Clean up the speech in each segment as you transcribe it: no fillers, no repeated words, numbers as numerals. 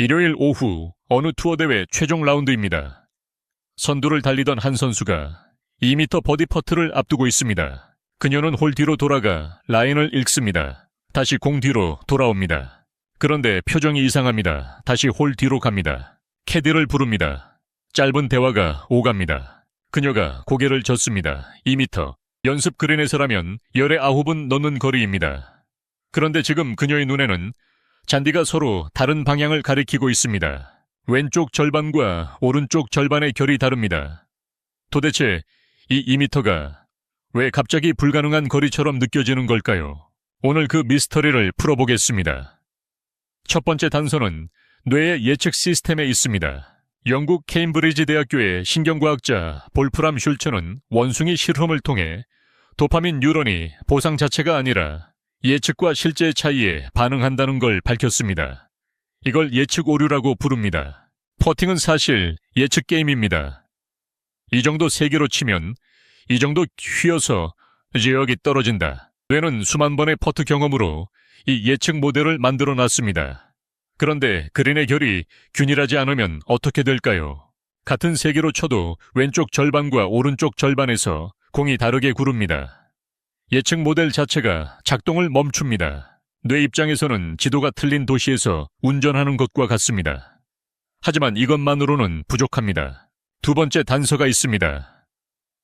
일요일 오후 어느 투어 대회 최종 라운드입니다. 선두를 달리던 한 선수가 2m 버디 퍼트를 앞두고 있습니다. 그녀는 홀 뒤로 돌아가 라인을 읽습니다. 다시 공 뒤로 돌아옵니다. 그런데 표정이 이상합니다. 다시 홀 뒤로 갑니다. 캐디를 부릅니다. 짧은 대화가 오갑니다. 그녀가 고개를 젓습니다. 2m. 연습 그린에서라면 열에 9은 넣는 거리입니다. 그런데 지금 그녀의 눈에는 잔디가 서로 다른 방향을 가리키고 있습니다. 왼쪽 절반과 오른쪽 절반의 결이 다릅니다. 도대체 이 2m가 왜 갑자기 불가능한 거리처럼 느껴지는 걸까요? 오늘 그 미스터리를 풀어보겠습니다. 첫 번째 단서는 뇌의 예측 시스템에 있습니다. 영국 케임브리지 대학교의 신경과학자 볼프람 슐처는 원숭이 실험을 통해 도파민 뉴런이 보상 자체가 아니라 예측과 실제의 차이에 반응한다는 걸 밝혔습니다. 이걸 예측 오류라고 부릅니다. 퍼팅은 사실 예측 게임입니다. 이 정도 세기로 치면 이 정도 휘어서 지역이 떨어진다. 뇌는 수만 번의 퍼트 경험으로 이 예측 모델을 만들어 놨습니다. 그런데 그린의 결이 균일하지 않으면 어떻게 될까요? 같은 세기로 쳐도 왼쪽 절반과 오른쪽 절반에서 공이 다르게 구릅니다. 예측 모델 자체가 작동을 멈춥니다. 뇌 입장에서는 지도가 틀린 도시에서 운전하는 것과 같습니다. 하지만 이것만으로는 부족합니다. 두 번째 단서가 있습니다.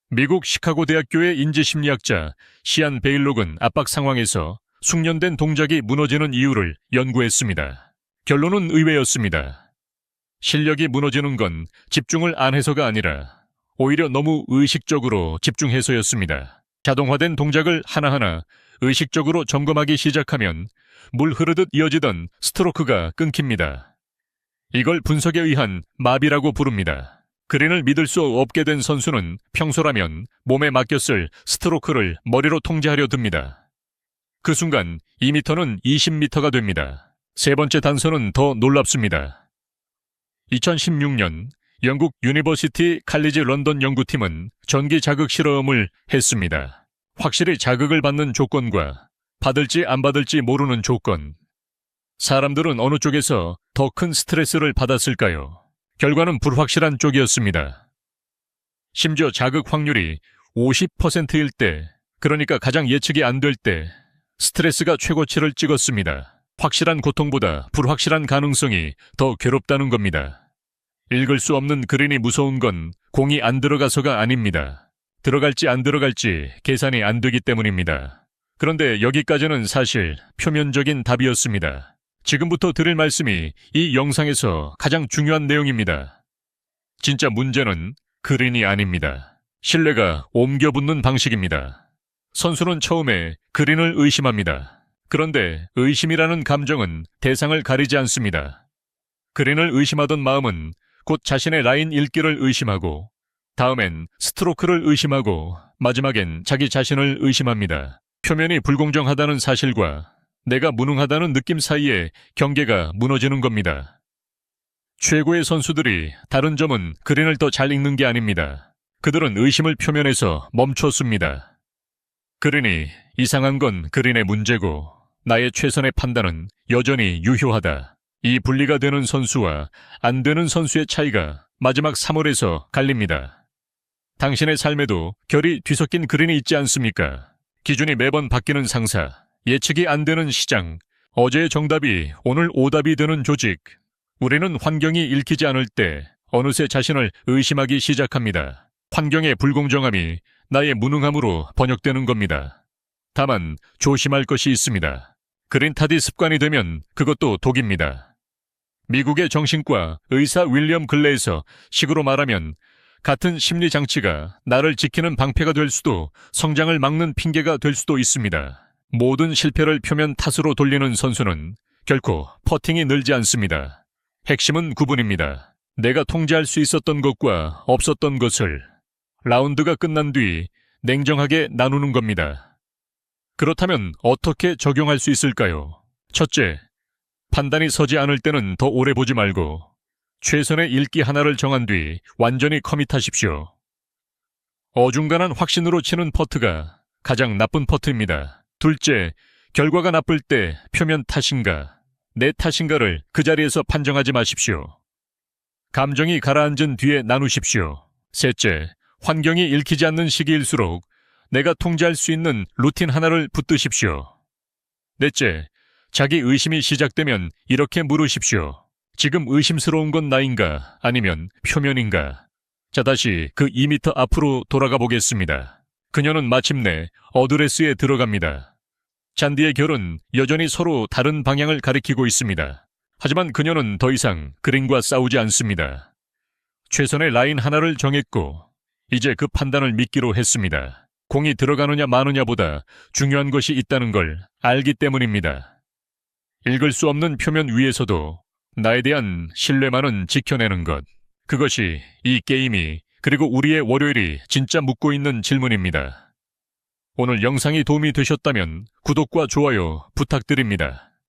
미국 시카고 대학교의 인지심리학자 시안 베일록은 압박 상황에서 숙련된 동작이 무너지는 이유를 연구했습니다. 결론은 의외였습니다. 실력이 무너지는 건 집중을 안 해서가 아니라 오히려 너무 의식적으로 집중해서였습니다. 자동화된 동작을 하나하나 의식적으로 점검하기 시작하면 물 흐르듯 이어지던 스트로크가 끊깁니다. 이걸 분석에 의한 마비라고 부릅니다. 그린을 믿을 수 없게 된 선수는 평소라면 몸에 맡겼을 스트로크를 머리로 통제하려 듭니다. 그 순간 2m는 20m가 됩니다. 세 번째 단서는 더 놀랍습니다. 2016년 영국 유니버시티 칼리지 런던 연구팀은 전기 자극 실험을 했습니다. 확실히 자극을 받는 조건과 받을지 안 받을지 모르는 조건. 사람들은 어느 쪽에서 더 큰 스트레스를 받았을까요? 결과는 불확실한 쪽이었습니다. 심지어 자극 확률이 50%일 때, 그러니까 가장 예측이 안 될 때 스트레스가 최고치를 찍었습니다. 확실한 고통보다 불확실한 가능성이 더 괴롭다는 겁니다. 읽을 수 없는 그린이 무서운 건 공이 안 들어가서가 아닙니다. 들어갈지 안 들어갈지 계산이 안 되기 때문입니다. 그런데 여기까지는 사실 표면적인 답이었습니다. 지금부터 드릴 말씀이 이 영상에서 가장 중요한 내용입니다. 진짜 문제는 그린이 아닙니다. 신뢰가 옮겨붙는 방식입니다. 선수는 처음에 그린을 의심합니다. 그런데 의심이라는 감정은 대상을 가리지 않습니다. 그린을 의심하던 마음은 곧 자신의 라인 읽기를 의심하고 다음엔 스트로크를 의심하고 마지막엔 자기 자신을 의심합니다. 표면이 불공정하다는 사실과 내가 무능하다는 느낌 사이에 경계가 무너지는 겁니다. 최고의 선수들이 다른 점은 그린을 더 잘 읽는 게 아닙니다. 그들은 의심을 표면에서 멈췄습니다. 그린이 이상한 건 그린의 문제고 나의 최선의 판단은 여전히 유효하다. 이 분리가 되는 선수와 안 되는 선수의 차이가 마지막 3홀에서 갈립니다. 당신의 삶에도 결이 뒤섞인 그린이 있지 않습니까? 기준이 매번 바뀌는 상사, 예측이 안 되는 시장, 어제의 정답이 오늘 오답이 되는 조직. 우리는 환경이 읽히지 않을 때 어느새 자신을 의심하기 시작합니다. 환경의 불공정함이 나의 무능함으로 번역되는 겁니다. 다만 조심할 것이 있습니다. 그린 타디 습관이 되면 그것도 독입니다. 미국의 정신과 의사 윌리엄 글레에서 식으로 말하면 같은 심리 장치가 나를 지키는 방패가 될 수도 성장을 막는 핑계가 될 수도 있습니다. 모든 실패를 표면 탓으로 돌리는 선수는 결코 퍼팅이 늘지 않습니다. 핵심은 구분입니다. 내가 통제할 수 있었던 것과 없었던 것을 라운드가 끝난 뒤 냉정하게 나누는 겁니다. 그렇다면 어떻게 적용할 수 있을까요? 첫째, 판단이 서지 않을 때는 더 오래 보지 말고 최선의 읽기 하나를 정한 뒤 완전히 커밋하십시오. 어중간한 확신으로 치는 퍼트가 가장 나쁜 퍼트입니다. 둘째, 결과가 나쁠 때 표면 탓인가, 내 탓인가를 그 자리에서 판정하지 마십시오. 감정이 가라앉은 뒤에 나누십시오. 셋째, 환경이 읽히지 않는 시기일수록 내가 통제할 수 있는 루틴 하나를 붙드십시오. 넷째, 자기 의심이 시작되면 이렇게 물으십시오. 지금 의심스러운 건 나인가 아니면 표면인가? 자, 다시 그 2m 앞으로 돌아가 보겠습니다. 그녀는 마침내 어드레스에 들어갑니다. 잔디의 결은 여전히 서로 다른 방향을 가리키고 있습니다. 하지만 그녀는 더 이상 그린과 싸우지 않습니다. 최선의 라인 하나를 정했고 이제 그 판단을 믿기로 했습니다. 공이 들어가느냐 마느냐보다 중요한 것이 있다는 걸 알기 때문입니다. 읽을 수 없는 표면 위에서도 나에 대한 신뢰만은 지켜내는 것. 그것이 이 게임이 그리고 우리의 월요일이 진짜 묻고 있는 질문입니다. 오늘 영상이 도움이 되셨다면 구독과 좋아요 부탁드립니다.